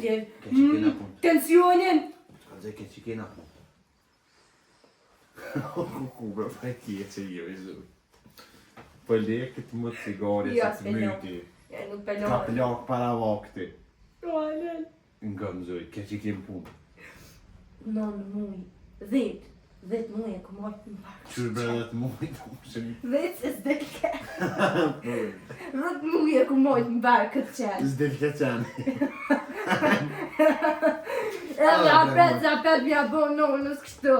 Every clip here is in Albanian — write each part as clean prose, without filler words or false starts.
Halil. Tensionin. Kalzaj ke që kena. Ku bro, pa e kje që jo e zë. Po lekët më të cigare Jo, se të myti. Ja, nuk Ka pelon. plak para vakti. Halil. Nga më zoj, ke që kem punë. 9 muj. 10 muj e këmojt në barë. Qërë bre 10 muj të ushin. 10 se s'delke. 10 muj e këmojt në barë këtë qenë. S'delke qenë. Edhe apet mja bo nonës kështu.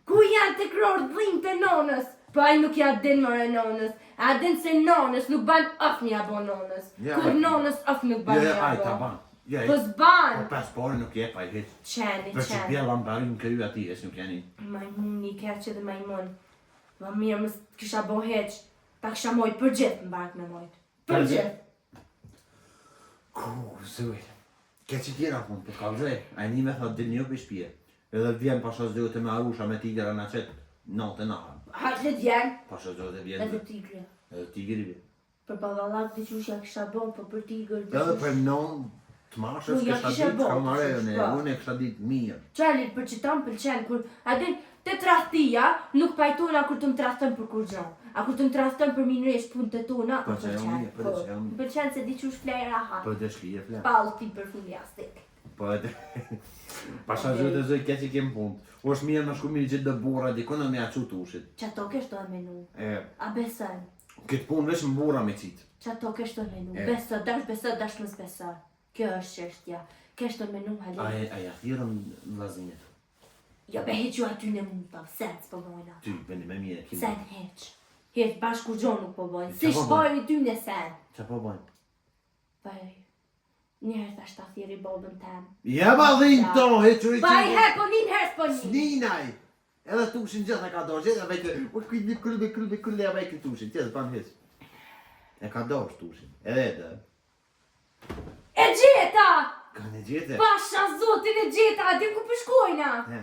Ku janë të krorë dhimë të nonës? Po ai nuk ja din mëre nonës. A din se nonës nuk ban of mja bo nonës. Kur nonës of nuk ban Ja, mja aj, ta bo. ban. Ja, Po s'ban. Po pas pare nuk je pa i hit. Qeni, Për që qeni. bjella më barin këryu ati, es nuk janë. Majmuni, keqe dhe majmun. Ma mirë më kisha bo heq. Ta kisha mojt për gjithë në bark me mojt. Për gjithë. Ku, zoj. Ke që tjera punë, për kalzaj. A një me thot din një për shpje. Edhe vjen pasha zdote me arusha me tigera në qetë natë e naha. Haqlet janë. Pasha zdote vjen. Edhe tigre. Edhe tigri vjen. Për balalak dhe qusha kisha bo, po për tigër. Edhe për non të mashës Po, ja kësha kisha ditë bo, kamarene, po. unë e kësha ditë mirë. Qarlit për që ta më pëlqen, kur a din të trahtia nuk pajtona kur të më trahton për kur gjo. A kur të më trahton për minresh punë të tona, Po, më që e pëlqen. unë, po, që e unë. Më pëlqen se di qush flej rahat. Po dhe shli e fletë. Pall ti për fuljastik. Po edhe. Pasha zdote zoj ke që kem punë. U është mirë në shku mirë gjithë dhe bura, dikon dhe me a qut ushit. Qa to kesh të menu? E, A besën? këtë punë vesh më bura me qitë. Qa to kesh të menu? E. Beso, dash mës beso. Kjo është çështja. Kesh të menu halil. A ja thirën vllazinjet. Jo be heqju aty në mund pa, sen s'po bojna. Ty, bëni me mire, kim. Sen heq. Heq bashkë kur gjo nuk po bojnë. Qa Si po shpojnë ty në sen. Qa po bojnë? Bëj. Njëherë thash ta thiri bobën tem. Ja ba dhinë to, he që i Pa i he, po një herë s'po një. Sninaj! Edhe tushin gjithë e ka dorë, gjithë e vejtë, u kujtë kulle e vejtë tushin, gjithë pa më hisë. E ka dorë tushin, edhe edhe. E gjeta! Ka në gjithë? Pasha zotin e gjeta, a di ku përshkojna? He.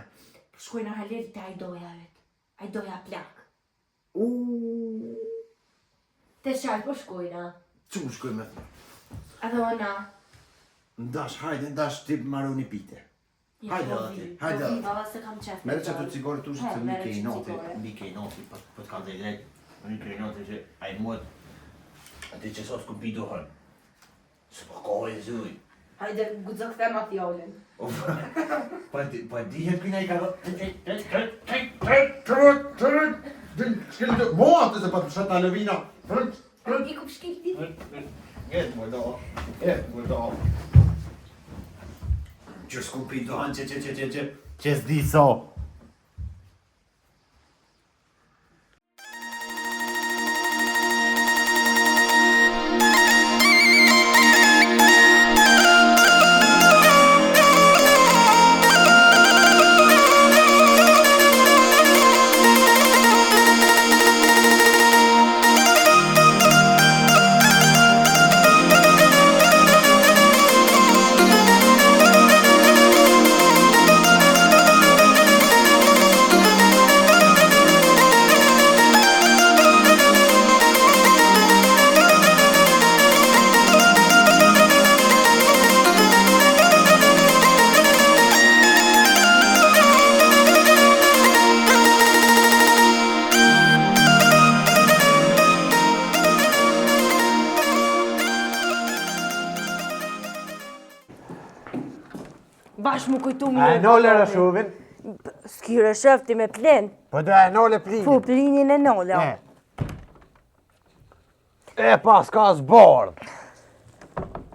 Përshkojna halil të ajdoja vetë. Ajdoja plak. Uuuu. Te qarë përshkojna. Që më shkoj me thë? Edhe ona. Ndash, hajde, ndash tip maroni pite. Hajde edhe ti, hajde edhe ti. Baba se kam qef. Mere që të cigore tushit se Mere mike i që noti, cigore. mike i noti, po të ka dhe drejt. Mike i noti që a i muat, ati që sos ku pi duhën. Së po kohë e zuj. Hajde, gudzo këthe ma fjollin. Po e dihet kina i ka do... Mo atë se pa të shëta lëvina. I ku pëshkilti? Jetë më do. Jetë më do. Që s'ku pi duhan që s'di so. Bash mu kujtu A mirë. e nole rëshuvin? S'kire shëfti me plin. Po da e nole plinin. Po plinin e nola. E pas ka zbord.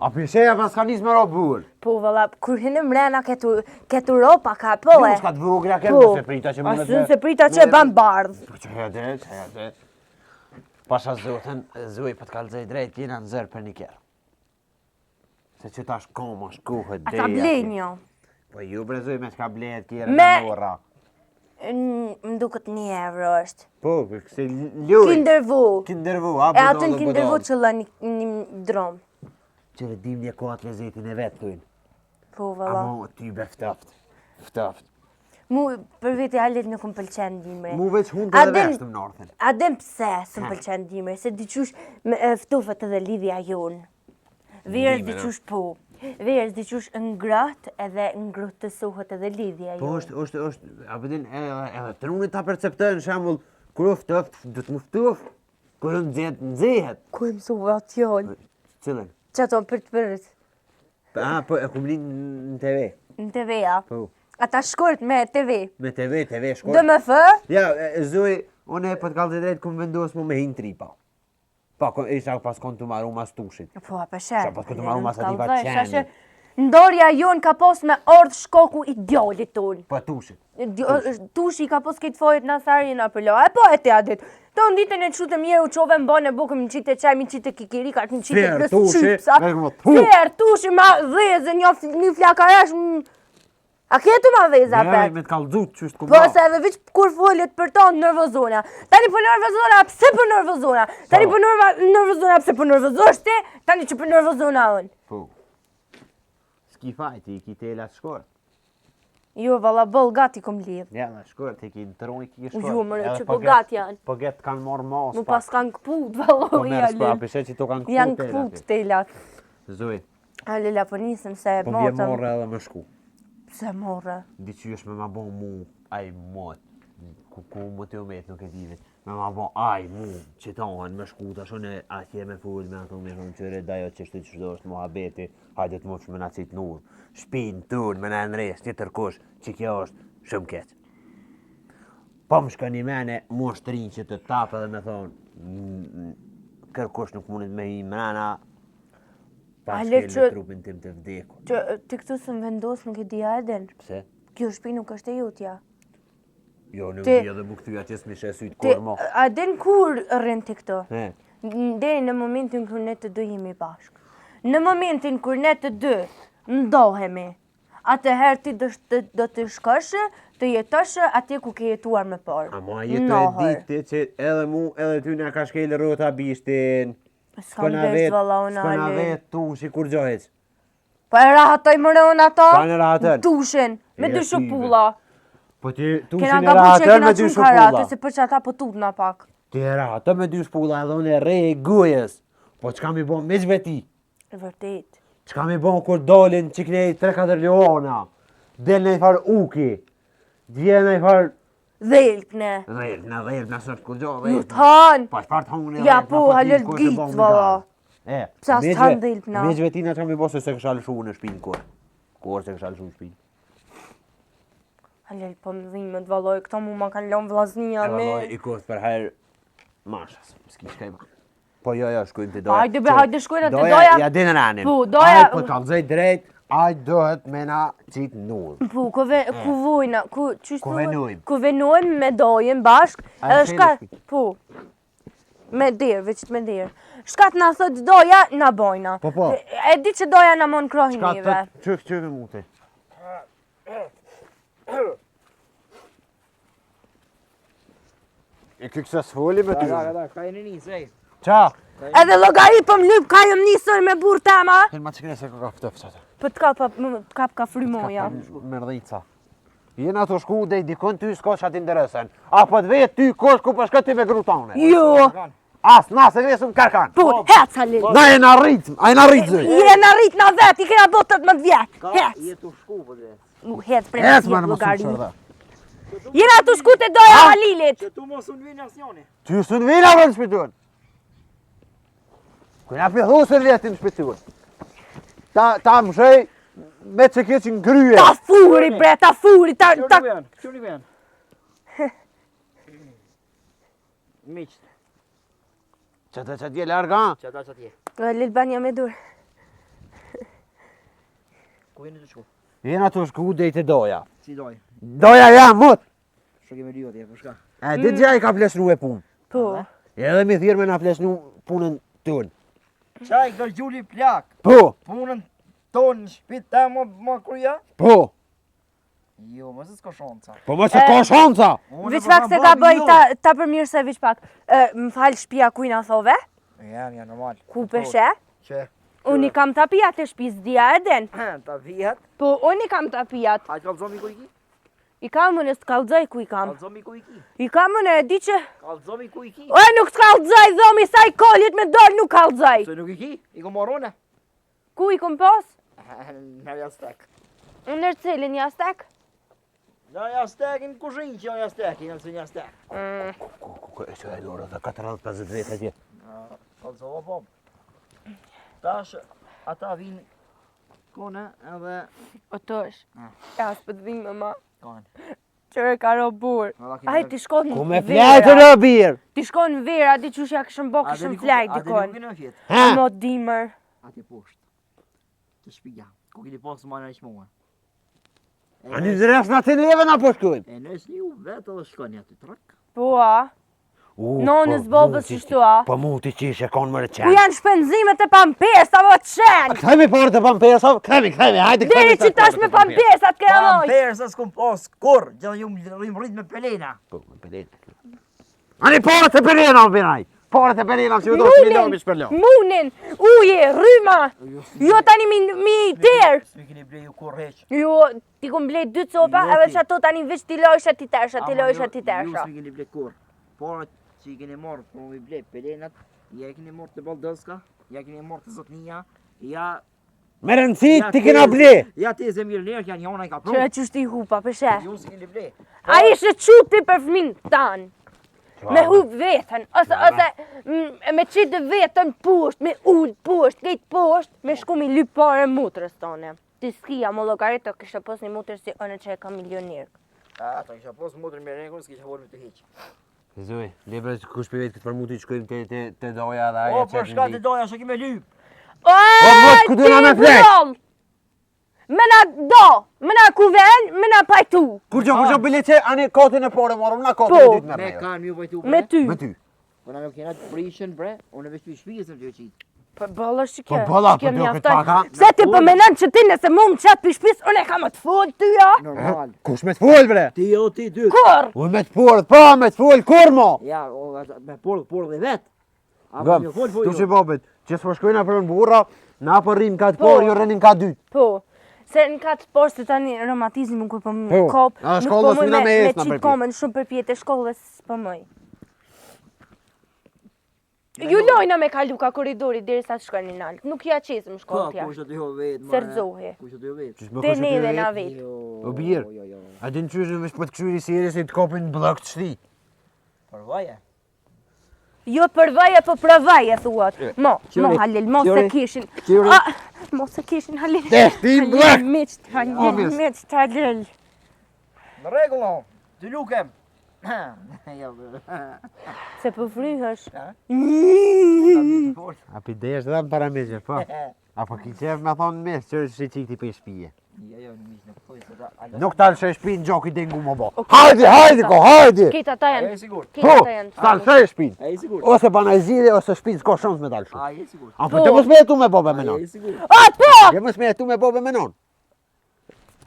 A pisheja pas ka nis me ro burë. Po valla, kur hinë mrena ketu ropa ka po e. Ju s'ka të vugra kemë Po, se prita që më asun se prita që e ban bardh. Po që hede. Pasha zoten, zuj për të kalzej drejt, jena në zërë për një kjerë. Se që tash koma shkuhet A ta blejnë jo. Po ju brezuj me t'ka blejt kjerë Me- në mora. Më duket 1 euro është. Po, kësi ljuj. Kindervu. Kindervu, E atë në Kindervu që lë një drom. Qërë dim një kohët lezetin e vetë tuin. Po valla. Amo ty be ftaft. Ftaft. Mu për vete halit nuk më pëlqen dimre. Mu veç hunë A të dhe din- veshtë më northen. A dem pse s'm pëlqen dimre, se diqush me ftufet edhe lidhja jonë. Virës Dimre, diqush po. Verës diqush ngrot edhe ngrotësohet edhe lidhja Po jo. është, apo din edhe trunit ta perceptojnë shembull kur u ftoft, do të më ftoft. Kur nxehet. Ku e mësova atë fjallë? Cilën? Qato për të përët? Po e kum në TV. Në TV-a? Po. Ata shkurt me TV? Me TV shkoj. Dë më fë? Ja, zoj, unë për të kallë të drejtë kum vendos mu me hin tripa. Pa, isha pas kon të maru mas tushit. Po, për shërë. Pas kon të maru mas ativa qeni. Ndorja jonë ka pos me ordë shkoku i djallit tonë. Po tushit. Tushi ka pos këtë fojët në tharjen a përlo. E po e te adit. To në ditën e të shutëm je u qove më bane bukëm në qitë qaj, më qitë kikirika, më qitë presqypsa. Fer, tushi ma dheze, një flakarash. A ketu ma dheze apet? Me të kallëzut që është Po se edhe viç kur foljet për to nervozona. Tani po nervozona, pse po nervozona? Tani po nervozona, pse po nervozosh ti? Tani që po nervozona unë. Po. S'ki fajti, i ki tela shkort. Jo, valla bëll gati kom lidh. Ja, në shkort, i ki në tërun, i ki shkort. Jo, mërë, që po gati janë. Po getë kanë morë mos. Mu pas kanë këput, valla, Po i merë s'pa, alil. pishe që to kanë këput Janë këput telat. Zoj, Alila, po nisëm se po vje motëm. morë edhe më shku. Pse morë? Diqysh me ma bon mu, aj mot. Ku më të umet nuk e divit. Me ma bon, aj mu, që tohen me shku, ta shone atje me full me ato me shumë qëre, dajo që shtu që është muhabeti, hajde të mosh me na cit nur. Shpin tërë me na nres, tjetër kush, që kjo është shumë keq. Po më shka një mene, mu shtrin që të tapë edhe me thonë, kërkush nuk mundit me hi mrena, pa shkel trupin tim të vdekur. Që ti këtu së më vendos nuk e dija Eden. Pse? Kjo shpi nuk është e jutja. Jo, nuk di edhe mu këtyja që s'mi shesuit kur mo. Eden kur rrën të këto? He. Deri në momentin kër ne të dy jemi bashkë. Në momentin kër ne të dy ndohemi, atëherë ti do të shkosh, të jetosh atje ku ke jetuar më parë. A ma jetu e dikti që edhe mu, edhe ty nga ka shkel rrota bishtin. S'kam vesh valla unë S'kona Ali. vet tushi kur gjohet. Po e rahatoj më rënë ato? Ka në rahatën? Tushin, me dy shupulla. Po ti tushin Kena e nga buqe, rahatën kena me dy qunë karate, shpulla. se për që ata po tutna pak. Ti e rahatën me dy shpulla edhe unë e re e gujës. Po çka mi bon me zveti? E vërtet. Çka mi bon kur dolin që knej 3-4 leona? Del në i farë uki. Dje në i farë... Dhelpne. Dhejlp, në sështë kur gjohet. Ju t'han. Pa shpar t'hon unë Ja po, halel gjitë, valla. Psa s'tan dhejlp na. Me zvetina që kam i bose se kësha lëshu në shpinë kur. Kur se kësha lëshu në shpinë. Halel po më dhimet, valloj, këto mu ma kanë lonë vlaznia me. Valloj, i kohës për herë mashas, s'ki shkaj ma. Po jo, shkujmë të doja. Hajde be, hajde shkojnë të doja. Ja dinë ranin. Po, doja. Ajë për kalzoj drejt, ajë dohet me na qitë nullë. Po, ku vojna, ku venojmë. Ku venojmë me dojën bashk, A, edhe shkej shka, në shpi. po, me dirë, veç me dirë. Shka të na thot doja, na bojna. Po. E di që doja na mon krohin Shka njëve. të qëve muti. E kë kësa s'foli me ty. Ka e në njësë, ej. Qa? Edhe llogari po më lyp ka jëm nisër me burr tema. Helma që këne se ka ftëfës atë. Po të kap ka frymoja. Merdhica. Jena të shku dhe i dikon ty s'ko që atë interesen. Apo të vetë ty kosh ku përshka ti me grutone. Jo. As na se vesëm karkan. Po, hec Halil. Na e na rritë, a e na rritë zëj. Je na rrit na vet, i kena botët më të vjet. Hec. Je të shku, po dhe. Hec për Ec ma të në më llogari. shumë shërda. Jena të shku te doja Halilit. Që tu mos unë vinë asjoni. Ty së në vina vë në shpituan. Këna pëllu së vjetin në shpituan. Ta më shëj me që kjo që në kryje. Ta furi bre, ta furi, ta Kjo një vjen. Miqt, Që të dje larga. që ata që tje. Halil banja me dur. Ku vini të shku? Jena të shku dhe i të doja. Si doj. Doja jam, mut. Shë kemi rio tje, për shka. E dhe gjaj ka flesnu e punë. Po. Edhe mi thirë me na flesnu punën tënë. Qaj, do gjulli plak. Po, Punën tonë në shpit ta më kruja? po. Jo, më se s'ko shonca. Po më që ka shanca. Veç pak se ka bëj ta përmirë se veç pak. Më falë shpia ku i na thove? Jam, normal. Ku peshe? Që? Unë i kam tapijat e shpis dia Eden. Ta vijat. Po, unë i kam tapijat. Hajtë kalzomi ku i ki? I kam unë s'kallëzoj ku i kam. Kalzomi ku i ki? I kam unë e di që... Kalzomi ku i ki? O, nuk s'kallëzoj, dhomi sa i kollit me dorë nuk kallëzoj. Se nuk i ki? I ko morone? Ku i kom pas? Në jastek. Në cilin jastek? Në jastekin kushinj që jastekin, nëse jastek. E që e dorë dhe 40-50 vete atje. Kalzova po. Tash, ata vinë kone edhe... O tosh, ja s'pët vinë më ma. Kone. Qërë ka ro burë. Aj, ti shkon Ku me në flajtë vera. në birë? Ti shkon në vera, di qëshja këshën bo, këshën flajt A dhe dikon. nuk në fjetë. Ha? Mo dimër. Ati poshtë. Të shpija. Ku kini posë ma në ishmua. A një zres në të neve në po shkojmë? E nësë një vetë edhe shkoni aty trak. Po, a? Nonës bobës qështu, a? Po mu t'i qishe konë më Ku rëqenë. janë shpenzimet e pampers, apo qenë? Këthemi parë të pampesa, këthemi, hajde këthemi. Diri që tash me pampersat ke Pa amoj. perë se s'kum posë kur. Gjithë ju më rrit me pelena. Po, me pelena. Ani parë të pelena më binaj. Parë të pelena që do të milion mi shpërlo. Munin, uje, rryma. Jo tani mi terë. S'mi kini bleju kur heq. Jo, ti kum blej 2 copa, Jo, edhe ti. që ato tani veç ti lojsha ti tersha, ti lojsha ti Ju tersha. s'mi kini ble kur. Porët që i kini morë, po mi ble pelenat, ja i kini morë të baldëska, ja i kini morë të zotnia, ja... Me rëndësi ja ti kena ble. Ja te zemir nërë, janë jona i ka Që prunë. e qështi hupa, përshe. Ju s'mi kini ble. A ishe quti për fmin tanë. Me hup vetën, ose me qitë vetën pusht, me ullë pusht, kejtë pusht, me shku mi lyp pare mutrës tone. Ti s'kia më logarit të kështë pos një mutrë si one që e ka milionirë. A, ta kisha posë mutër me rengur, s'kisha volë me të heq. Zoj, libre kush për vetë këtë përmuti që shkojmë të doja dhe aja O, për shka të doja, shë kime lyp. mos, ku du na me flek? Mena do, mena kuven, mena pajtu. Kur që bilet që ani kotin e pore morëm, na kotin Po. e dytë me Me me. kanë mju pajtu, Me ty. Me ty. Po na nuk jena të prishën, bre, unë veç për shpijës në të qitë. Po bolla që Po kjo, bolla, që kjo po do mjafton. këtë paka. Se ti po menon që ti nëse mu më qatë për shpis, unë e kam të fol ty, ja? Normal. Kush me të full, bre? Ti o ti dy. Kur? Unë me të full, po me të full, kur mo? Ja, me por dhe vetë. A Gëm, me fol po tu që jo. bobet, që s'po shkojna për në burra, na po rrim ka të Po. por, jo rrim ka dytë. Po. Se në katë poshtë të tani romatizmi më kur po më Po. kop, A, nuk shkollës po më mina me esna qitë për pi. komen shumë për pjetë e shkollës po mëj. Ju lojna me kalu ka koridori deri sa të shkojnë në naltë, nuk ja qesë më Ka, shkollë ku tja. është të jo vetë, Serzohi. Ku është të jo vetë. Qysh më Te kush e neve ty na vetë? vetë. O birë. Jo. A din qysh në vesh për të këshyri si se të kopin blok të shti. Përvaje. Jo për vaje, po për vaje, thuat. Mo Qyri, Halil, mo se qyri, kishin. qyri. Ah, mo se kishin Halil. Te shti blok! Halil, Obvious. miqt, Halil. Në regullo, të lukem. Jo, Se po fryhësh. A pi desh dhe më para meshe, po. Apo ki qef me thonë mes, që është që ti për shpije. Jo, në mishë në pëtoj se da... Nuk talë që shpinë gjoki dengu më bo. Okej. Hajde ko, hajde! Kita ta Ajo e janë. sigur. Kita Po, ta janë. talë që shpinë. Ajo e sigur. Ose bana e zhide, ose shpinë s'ko shumë me talë shumë. Ajo e sigur. Apo të mos me jetu me bobe me Ajo non. e sigur. A, po! Dhe mos me jetu me bobe me non.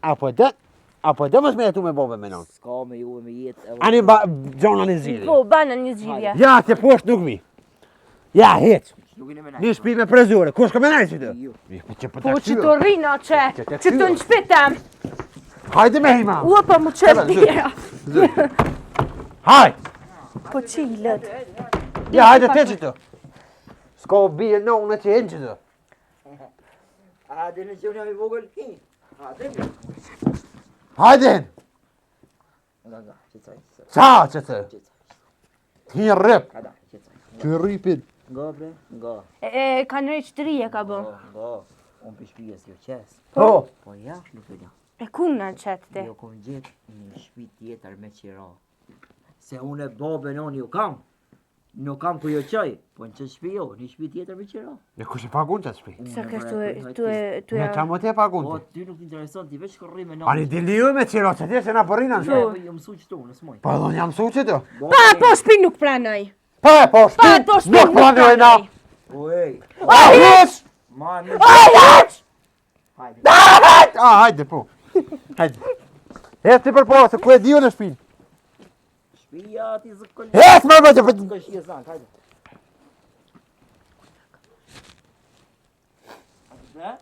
Apo dhe mos me jetu me bobe me non. Ska me ju e me jetë. edhe- Ani ba gjona një zhide. Po, bana një zgjidhje. Ja, të poshtë nuk mi. Ja, hiq. Nuk i në me Një shpi me prezure, kush ka me najtë që të? Jo. Po që të rina që, Që të që të në shpitem. Hajde me hima. Ua, po më qërë dira. Hajde. Po qilët. Ja, hajde të që të. S'ko bije në unë që hinë që të. A, dhe në që unë jam i vogël, hi. A, dhe mi. Hajde hinë. Nga, qëtësaj. Qa që të? Hinë rëp. Kada, qëtësaj. Që rripin. Nga, bre, nga. E, kanë rejtë të rije ka bë. Nga. Unë për shpijës jo qes. Po. Po jashtë nuk e da. E ku në qëtë te? Jo kom gjithë një shpi tjetër me qira. Se unë e babën unë ju kam. Nuk kam ku jo qaj. Po në që shpi jo, një shpi tjetër me qira. E kush e pagun që të shpi? Sa kështë tu Me qa më te pagun Po, të? ty nuk t'intereson, ti veç kërri me Ani dili ju me qiro që të se na përrinan Jo, shpe. jo mësu qëtu, në smoj. Po edhe jam su që të? Pa, po shpi nuk pranoj. Pa, po shpi. Pa, po shpi Nuk pranoj na. O, ej. A, hiq! Ma, në A, hiq! hajde. Hajde po. Hajde. Hes ti për po, se ku e dio në shpinë. Shpija ti zëkëll. Hes më vëtë për... Zëkëll shije zanë, hajde. Dhe?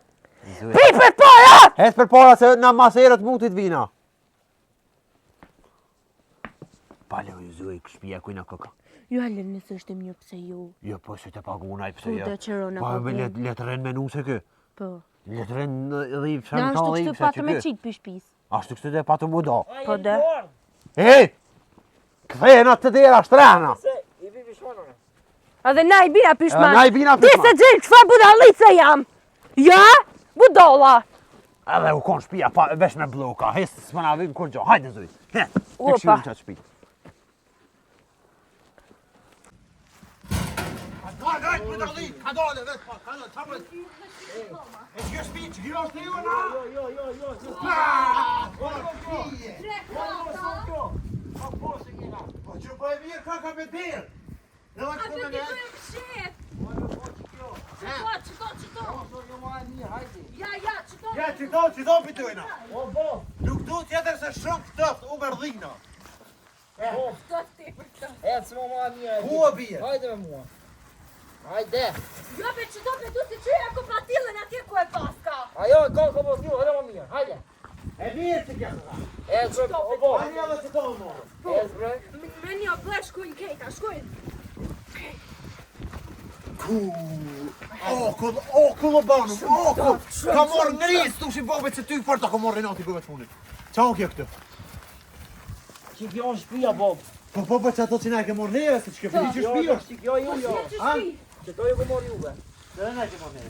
Pi për para! Hes për para se na maserët mutit vina. Pale u zoj këshpia kujna këka. Jo, Halil, nësë është e mjë pse ju. Jo, po se të pagunaj pse Po, jo. dhe qëro në Po me pagun. let rren me nuse kë. Po. Letërën dhivë, Na shanë ashtu kanë kështu dhivë, patë me qitë për shpis. Ashtu kështu dhe patë mu do. Po dhe. Ej! Këthejnë atë të dera shtrena! I vi vishmanone. A dhe na i bina pishman. Na i bina Ti se pishman. gjilë, qëfa budalice jam? Ja? Budolla. Edhe u konë shpia, pa vesh me bloka, hesë s'ma na vim kur gjo, hajde zuj. He, të Opa. këshirën qatë shpi. Ka dole, vesh pa, ka dole, qapët. E që shpi, që kjo është ju, na? Po që po e mirë, ka me dirë. Në A vaqë të të me ti ne. bëjmë shef. Qëto. Ja, qëto. Ja, që do pitojna. Nuk du tjetër se shumë këtëft, u mërdhina. Qëto ti për këto. E, të më ma mirë. Ku o bje? Hajde me mua. Hajde. Jo, be qëto pe du të qyja ku patilën atje ku e paska. Ajo, ka po t'ju, hajde më mirë. Hajde. E mirë që kja të E, që, o bo. Ani edhe që to morë. E, zbre. Me një ble shkujnë kejta, shkujnë. Kullë banu, ka morë ngrisë, tu shi bobe që ty për të ka morë Renati bëve të funit. Qa o kje këtë? Që kjo është shpia, Bob. Po që ato që na e ke morë neve, se që ke përdi që shpi është. Që kjo ju, jo. Që A? shpi. Që to ju ku mor juve. Dhe na e ke morë neve.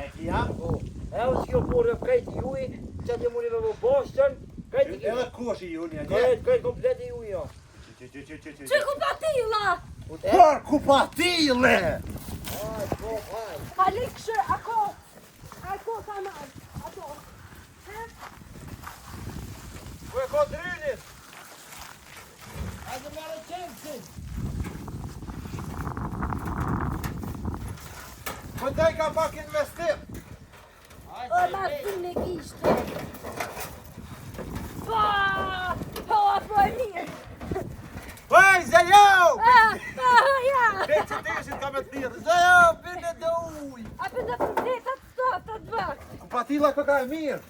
E kja? E, o që kjo porë krejt juj, që të muri me më boshtën, krejt i kjo. Edhe ku është i ju një, një? Krejt komplet i juj, jo. Që ku patila? Por ku patile! Aj, Bob, aj. Halik këshë, ako kanal, ako. Ku e ka drynin? Hajde marë qenësin. Po taj ka pak investim. O, ma të në kishtë. Po, apo e mirë. Ej, Zejo! Ja. Ke që ti ishit ka me të thirë. Zejo, bine dhe uj! A për të përdetat të të dvak. Ku patila ka e mirë.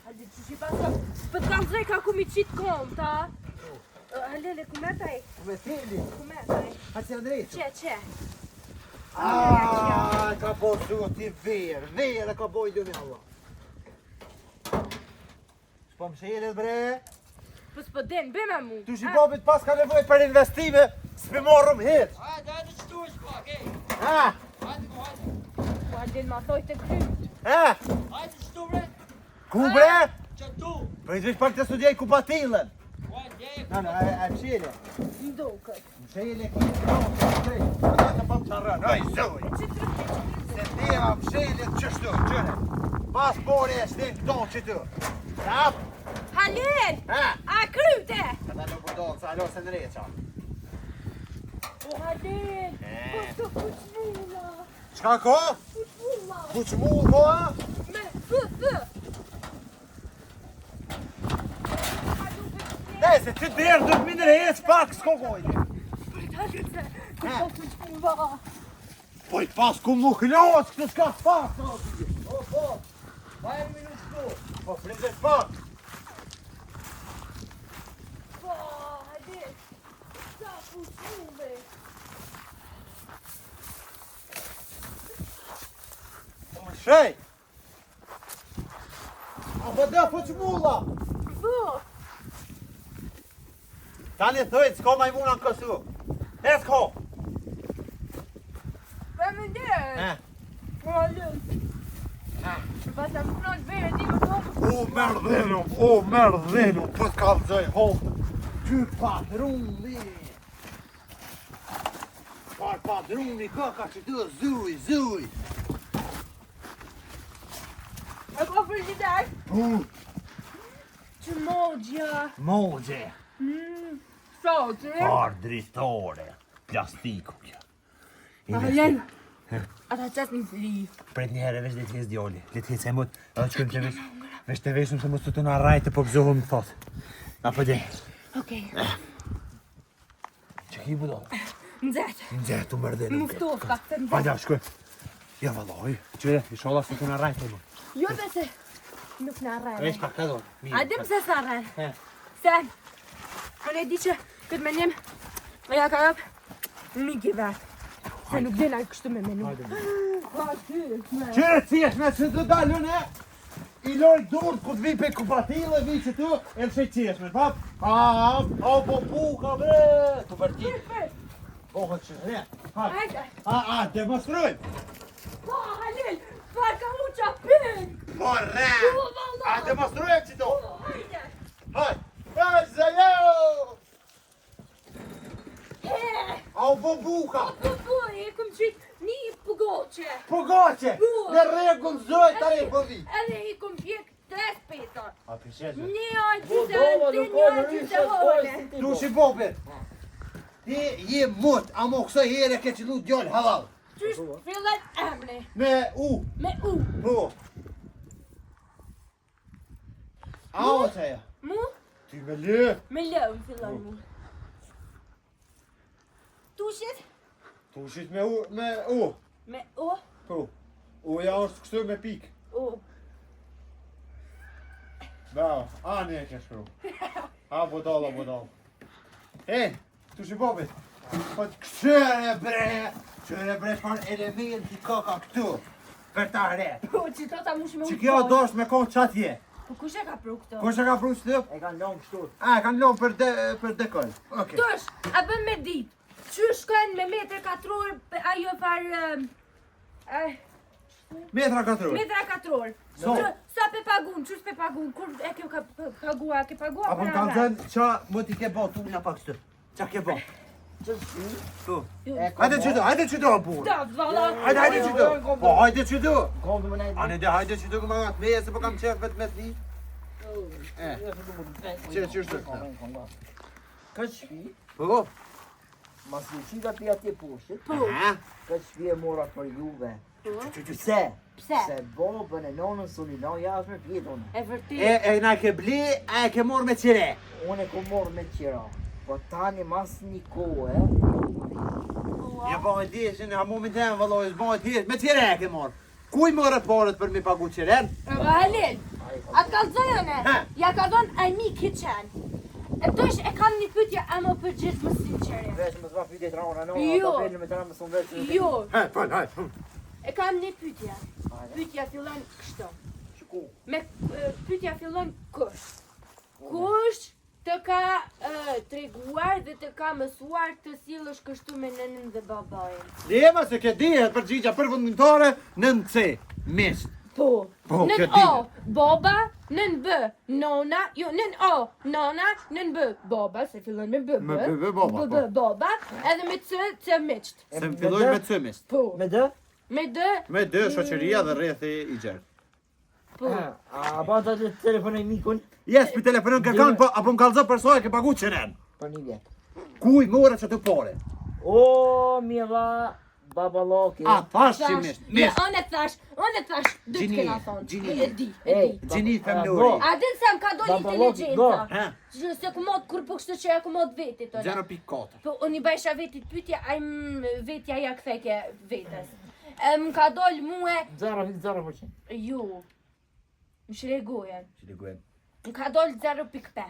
A di që shi pasë, për të kanë zrej ka ku mi qitë kom, ta? Halele, ku me taj? Ku me tili. Ku me taj? A që Andrejtë? Që? Ka po su ti verë e ka boj dhe një Allah. Shpo më shelet bre, Po s'po den, bëme mu. tu shi babit pas ka nevoj për investime, s'pe morëm hit. Hajde, hajde që tu është pak, ej. Ha? Hajde, ku hajde. Po a den ma thoj të kry. Ha? Hajde që tu, bre. Ku bre? Që tu. Për i zvish pak të studjej ku patilën. Hajde, Na, e më shele. Ndo këtë. Më shele ki të ka pa më qarën, oj zoj. Që të rëpë që Se dera më shele të qështu, qëre. Pas bore e shtin këto që tu. Rap? Halel! Ha? A kryte! Këta nuk përdonë, sa alo se në reqa. O Halel! Po të fuqmulla! Qka ko? Fuqmulla! Ku që mu, ko a? Me fë! Ne, se që derë du të minë rejec pak s'ko gojnë. Halel! Ku po fuqmulla! Po i pas ku mu kloç, këtë s'ka pak. O, po. Hajde minutë tu. Po frizet pak. Po, Halel! Sa fuqmulle! Shej! Apo dhe po që mulla? Po! Tani thëjt, s'ko majmuna në kësu. E s'ko. Për më ndërë! Po Halel! Pas të më pronë verë, di më po! O merdhenu, po t'ka vëzoj hotë. Ty patruni. Patruni, ka që të zuj. E ko frigider? Që mogja! Mogje, Sotë! par dritore, plastiku kja. Halel! Ata qasë një fri. Pret një herë veç le t'jes djoli, le t'jes e mut, edhe që këmë të veç, veç të veshëm se mos të na rajtë po gëzohëm të thotë. Apo dhe, Okej. që ki budo? Nxetë. Nxetë u mërdenu. Muftof ka të nxetë. Hajde, shkoj. Ja, vallaj, qëre, ishala se të na rajtë më. Jo bese. Nuk në arrejnë. Veç pak ka dorë. mirë. A dim se sa arrejnë. He. Se, unë e di që këtë menim, e ja ka rëpë, miki vetë. Se nuk dena kështu me menu. Pa ty, me. Qëre cijesh me që të dalën e? I loj durët ku të vi pe kupatile, vi që tu, e lëshe cijesh me, pap? Po buka bre! Të vërtit. Po, që re. Hajde. Demonstroj. Po, Halil, parka mu qa pik. Po, re. Demonstroj që tu. Hajde. Hajde, zëjo! He, Po buka. po, e këm qitë një pugoqe. Pogoqe. Në regull zoj, tare po vi. Edhe i këm pjek 3 petar. A pishesh? Një ajtë të të një ajtë të hole. Tu shi bobet. Ti je mut, a mo kësë here ke që lu djoll halal. Qysh fillet emne. Me u. Me u. Po. Ao qëja. Mu, Ty me lë. me lëm fillan mu. Tushit, Tu shit me u. me u, Po. Uja është kështu me pik. u. Bravo, ani e ke shkru. A budal. Tu shi bobet. Po të këshëre bre par elementi kaka këtu. Për ta re. Po, që to ta mush me u. Që kjo do është me kohë qatje. Po, kush e ka pru këto? Kush e ka pru që E kanë lënë kështu. E kanë lonë për dekoj. Okej. Tush, a bën me dit. Që shkojnë me metre katror, ajo farë... Metra katrur. Metra katror. So? Sa pe pagun, qështë pe pagun, kur e ke pagua, ke pagua Apo më kanë thënë qa më t'i ke bo, tu nga pak stë. Qa ke bo? Që shpi. Tu. Jo. Hajde që do burë. Da, valla. Hajde që do. Po, hajde që do. Gondë më nejtë. Ane dhe hajde që do këma gatë meje, se po kam qef vetë me t'ni. Që është të? Këtë shpi, Po. mas në qita pi atje poshtit, Po, këtë shpi e mora për juve. po. Se? Pse? Se bobën e nonën së një non jashme pjetën. E vërtit. E na ke bli, e ke morë me qire. Unë e ku morë me qira. Po tani mas një kohë, Ja po e di, që në hamumin të emë vëlloj, s'bo e t'hirë, me qire e ke morë. Kuj morë parët për mi pagu qiren? Halil, atë ka zëjëne, Ha. ja ka dhonë a mi kitchen. E dosh e kam një pytje a më përgjith më sinqere. veç më zba pytje trana non, Jo. ata pelë me trana më sonë veç. Jo, Hajde. e kam një pytje. Pytja fillon kështu. Shku. Me pytja fillon kush. Kush të ka treguar dhe të ka mësuar të sillesh kështu me nënën dhe babain. Lema se ke dihet përgjigja përfundimtare nën C. Misht. Po. Po, Nën kjo O, baba, nën B, nona, jo, nën O, nona, nën B, baba, se fillon me B, Me B, baba, B, baba, edhe me C miqt. Se më filloj me C misht. Po. Me dë? Me D, Me dë shoqëria dhe rrethi i gjerë. po. A ba të të telefonoj mikun Jes, për telefonon ke kanë, po, apo më kalëzë për soj, ke pagu qiren. për një vjet. Kuj more që të pore? O, mjeva, babaloki. A, thash që Thash, misht. jo, Misht. unë e thash, dy të Gjini, kena thonë. gjini. E di, e Ej, di. Gjini bo. femnori. A din se më ka doli Babaloki, inteligenca. Ha? Që se kumot, kur po kështu që e kumot vetit, ona. 0.4. Po, unë i bajsha vetit pytja, a im vetja ja ktheke vetës. Më ka dol muhe, 0,0%. ju, më shregojen. Që të guen. Më ka dol 0.5.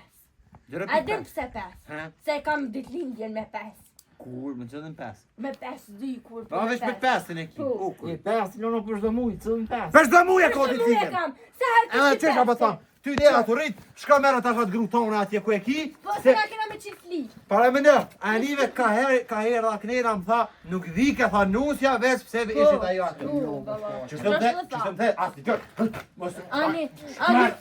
A din 0.5. pse 5? Ha? Se kam ditëlindjen me 5. Kur, më qëndën 5. Me 5 dy kur Pa veç me 5 të ne ki. Po. Ukur. E pesë, në për shdo mujë, cëllën pesë. Për shdo muja Për kodit shtu e tiken. kam. Sa herë Edhe kështë qështë apo thamë, ty dhe atë rrit, shka merë të ashat gru tonë atje ku e ki, Po se na kena me qitë fli. para me në, a nive ka herë dhe knera më tha, nuk vi ka tha nusja, veç pse ishit ajo atë. Që së më the, asë të gjërë, Ani,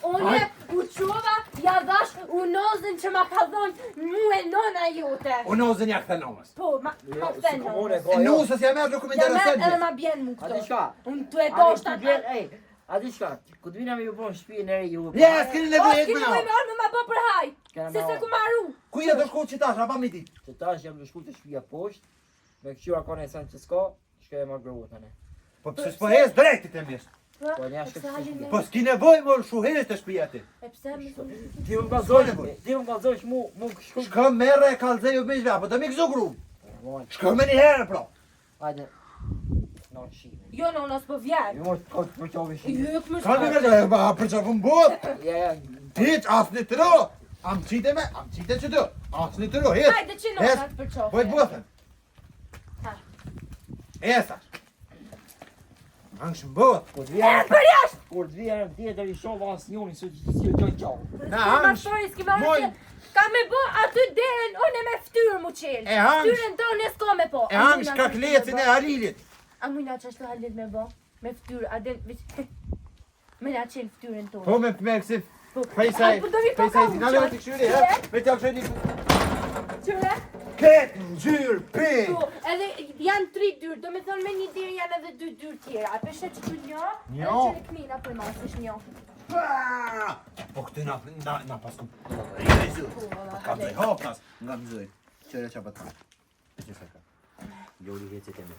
une u qova, ja dhash unozën që ma ka dhonë mu e nona jote. unozën ja këthe nomës. Po, ma Si thënë. komune, Nusës ja merë nuk më Ja me edhe interesën. ma bjen mu A di këto. shka? Unë të e do shta të... Ej, a di shka? Ku të vina me ju po në shpi e nere ju. Ja, s'keni O, nevojë s'kini me me na. orë me ma bë për haj. Kena Se me se orë. ku maru. Ku je të shku qitash, a pa mi dit? Që tash jam në shku të shpia poshtë, me këqyra ka në esan që s'ka, shka e ma grëvot anë. Po pse s'po hes drejtit e mirë. Po një ashtë pse këtë halin shpia. Po s'ki nevoj më shuhes të shpija ti. E pse më zonë? Ti më kalzojsh mu shku. Shka merre e kalzeju me zhva, po të mi këzu gru. Mojnë, Shka me një herë, pro. hajde. Në shime. Jo, në unas po vjerë. Ju mos të kohë të përqove shime. Jëk më Ka me shkoj. me ba, për që pëm bot. Ja, Hiq, as një të ro. Am qite që të. As një të ro, hiq. Hajde që në unas për qofë. Po e të botën. Estash. Angsh mbot. Po të vjerë Për jashtë! kur të vjerë tjetër I shoh asnjërin se si do gjallë. Na Ma angsh. shori s'ki marrë Moj. që ka me bo aty derën, unë e me ftyrë mu qelë. E hangsh. Ftyrën tonë e s'ka me po. E angsh ka klecin e Halilit. A mujna që ashtu Halit me bo? Me ftyrë, a den... Me na qelë ftyrën tonë. Po me kësi Po, fejsaj. po do vi po Fejsaj ka zinale uqat. o t'i këshyri, he? Me t'ja këshyri. Qëre? Ketë ngjyrë pi. Po, edhe janë 3 dyrë, do me thonë me një dyrë janë edhe 2 dyrë tjera. A peshe që që një, edhe Njo. që këmina për mas, është një. Po këtë na pasku. Rire zyrë. Po ka të hopnas nga më zyrë. Qëre që për ta. Që se ka. Joli vecet e me.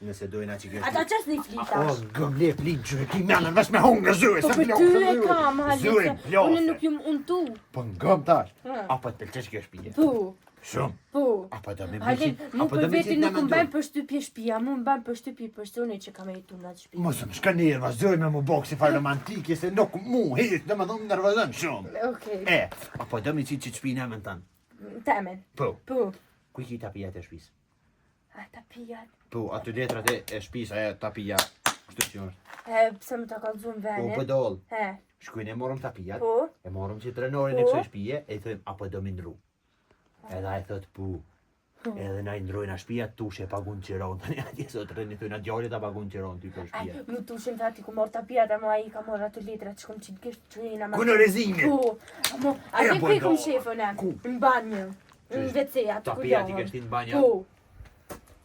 Nëse dojna që kështë. Ata qës një O, flitash? gëmle flin gjyre ki mjanën vesh me hongë në zyrë. Po për ty e kam, Zyrë, Halit, plose. unë nuk jum unë tu. Po ngëm tash. Ha. Apo të pëlqesh kjo shpije? Po, Shumë. po. Apo do me Halit, bëjë. mu Apo për do me veti qitë në nuk më mendoj. bëjmë për shtypje shpia, mu më bëjmë për shtypje persone që ka me jetu në atë shpia. Mos më shka nerva, zoj me më bëk si farë romantike, se nuk mu hitë, do më thonë nervozën shumë. Okej, Apo do me qitë që të shpina me në tanë. temen. Po, Po. kuj ki tapijat e shpis? A ta pijat. Po, aty letrat e shpis, ajo tapija, kështu që është. Pse më ta kalzun Po, vene? po dollë, He, shkujnë e morëm tapijat, po. e morëm që trenorin e Po. kësoj shpije, e i thëjmë, apo do me ndru. Edhe a e thot, po. Edhe na i ndrojnë a shpija, tushe e pagun qiron, të një atje sot rëni thëjnë a djallit a pagun qiron ty për Aj, shpija. mu tushin të ati ku mor të pijat, ama i ka mor ato letrat që kom qitë kështë qërina ma. Ku në rezime? Po, amo, a E, dhe po, ku i kom do. shefën e? Ku? Në banjë. Në WC, atë ku Tapijat i dohëm. kështin banja? Po,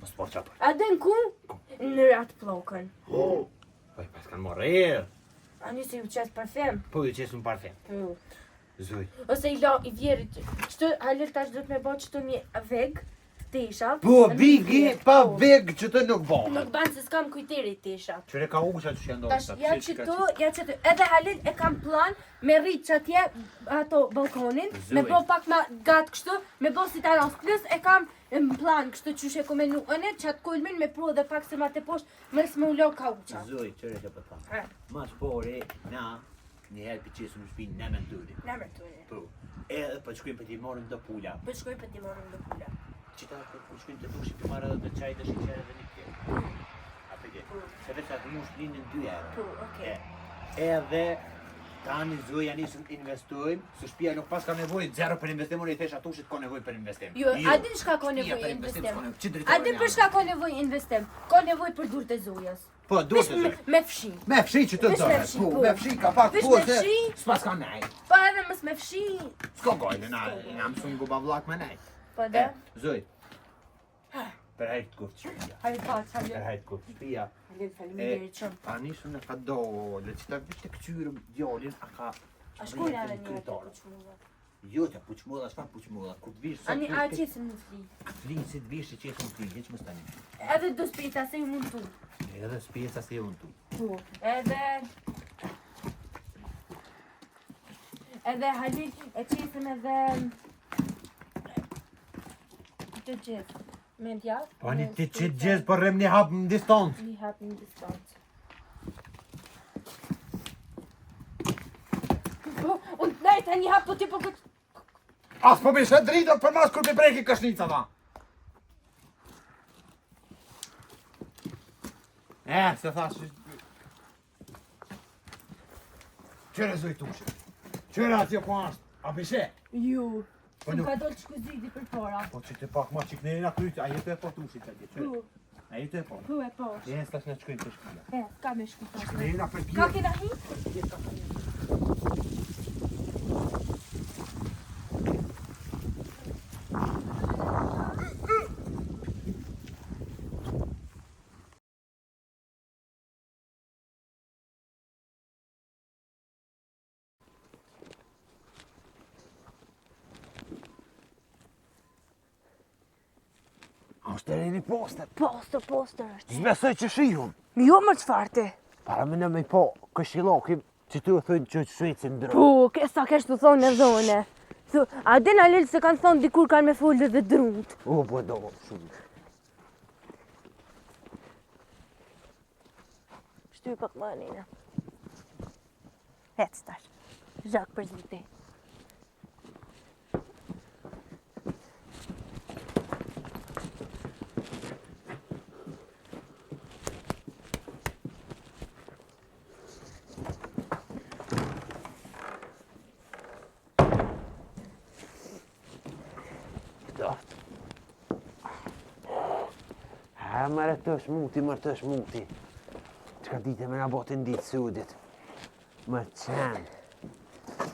Mos po qapër. a dhe në ku? Në ratë plokën. Po, pas kanë morë erë. A një se ju qesë parfem? Po, ju qesë në parfem. Po. Zoj. Ose i la i vjerit, qëtë Halil tash do të me bo qëto një veg, tesha. Po, në bigi, veg, pa po. veg që të nuk bëhet. Nuk banë se s'kam kujteri tesha. Qëre ka usha që janë Tash, ja qëtu, edhe Halil e kam plan me rrit që atje ato balkonin, me Zoj. bo pak ma gatë kështu, me bo si taros, plus e kam në plan kështu që she ku me nuëne, që atë kulmin me pru dhe pak se ma të poshtë, më s'me u lo ka uqa. Zoj, qëre që për ta. Ha, Mas pore, na, një herë për qesë më shpinë në menturi. në mërë të ujë. Po, edhe për shkujmë për ti morëm të pula. Për shkoj për ti morëm dhe pula. Qita për shkujmë të dushi për marrë edhe të qaj të shiqere dhe një kje. A për gje. Se veç atë mu shpinë në 2 herë. Po, okej. Edhe tani zoj janë nisën investojmë, se shpia nuk pas ka nevoj zero për investim, unë i thesh atushit ka nevoj për investim. Jo, a din shka ka Shtëpia nevoj për investim, investim? s'ka nevoj. Që A din për shka ka nevoj investim? Ka nevoj për dur të zujës. Po, duhet të zoj. Me fshi. Me fshi që të Vesh me dore, fshi, po, po. me fshi ka pak Vesh po me se fshi. s'pas ka nej. Po edhe mës me fshi. S'ko gojnë, na më sun guba vlak me nej. Po dhe? Zoj, për hajtë kur të shpia. Hajde pa, Për Halil. hajtë kur të shpia. Halil, faleminderit shumë. Tani shumë në ka dole, që ta vishte këqyrëm djallin, a ka... A shkojnë edhe një të puqmulla. Jo, të puqmulla, s'ka puqmulla, kur të vishë... Ani, a qesim në fli. Flinë si të vishë që qesë në flinë, që më stani. Edhe do spita se i mund tu. Edhe spjesa se unë tu. Po. Edhe... Edhe Halil, e qesim edhe... Të gjithë. Me ndjarë. Pani ti që gjithë për rem një hapë në distancë. Një hapë në distancë. Po, unë të nejtë një hapë, po ti po këtë... As po bishe drita për mas kur me breki këshnica ta. Se thash... Qëre zoj tushe? Qëre atje ku ashtë? A bishe? Ju. Po Nuk nuk... ka dollë që këzidi për para. Po që të pak ma qiknerin a krytë, a jetë e po tushit atje, qëre? Po, A jetë e po? po e posh. Jenë s'kash në qkojnë të shpia. Ka me shku pas. Qiknerin a për Ka pjerë. kena hi? A është të rejni postet? Poster është. Zbesoj që shihun. Jo më qfarti. Para më në me po, këshilokim, që tu e thënë që shvecin ndrë. Po, sa kesh të thonë në zone. A din Halil se kanë thonë dikur kanë me folë dhe drunt. O, po do, shumë. Shty pak më anina. Hec tash. Zhak për zite. E, mërë të shmuti, mërë të shmuti. Që ka dite me nga botin ditë sudit. Më qenë.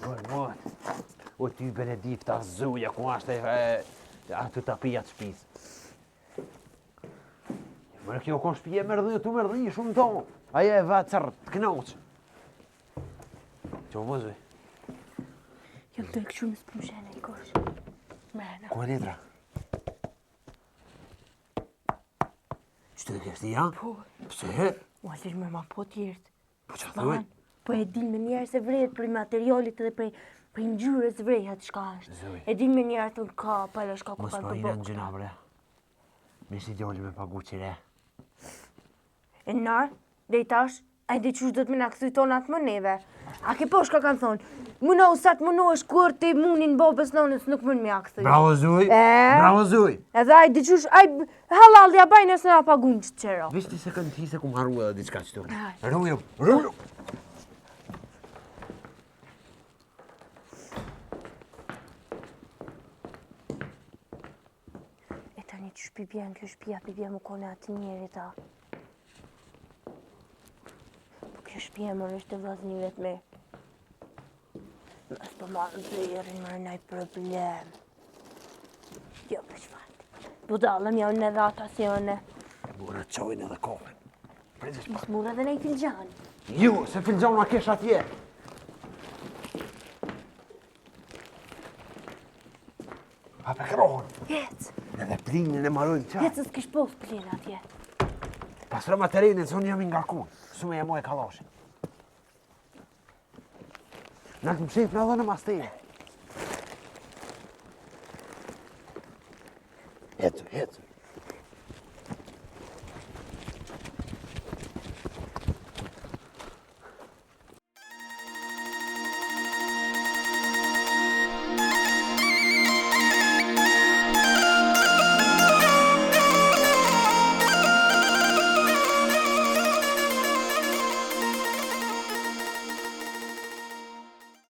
Mërë. O ty Benedikta zuja, ku ashte aty të pijat shpis. Mërë kjo kon shpije mërdhi, tu mërdhi shumë tonë. Aja e vacër të knoqë. Që o vëzoj? Jam të e këshu më s'pëmshene i kosh. Mrena. Ku e letra? Që të kështë ja? Po. Pse? U alër me ma po tjertë. Po që thuj? Po e din me njerë se vrejt prej materialit edhe prej ngjyrës vrejhat shka është. Zoj. E din me njerë thun ka, pala shka ku Mos kanë po të i në bokë. gjëna bre. Me si djoli me pagu qire. E nërë, dhe i tash, a i di qysh do të me nga këthuj tonat më neve. A ke po shka kanë thonë, muno sa të muno është kur ti munin bobës nonës nuk mund me nga këthuj. Bravo Zuj! E? Bravo Zuj! Edhe a i di qysh, a i halal dhe a baj nësë nga pagun që qero. Vish ti se kënë ti se kum haru edhe diçka qëtu. Aj. Ruju! Ruju! E tani që shpibjen, kjo shpia më kone atë njeri ta. Po kjo shpia më është të vllazni vetë me. Mas po marrë zërin më rënaj problem. Jo, për çfarë? Budallëm janë në dhata si jone. Mura qojnë edhe kohën. Prezesh pa. Mura dhe nej filxhan. Ju, se filxona kesh atje. Hape krohën. Jec, Edhe plinin e marojnë qa. jec s'kish pos plin atje. Pasra materinin, se unë jam i ngarkun. Su me jemoj kalashin. Në të më shif në dhe në masteje. Hecu, hecu.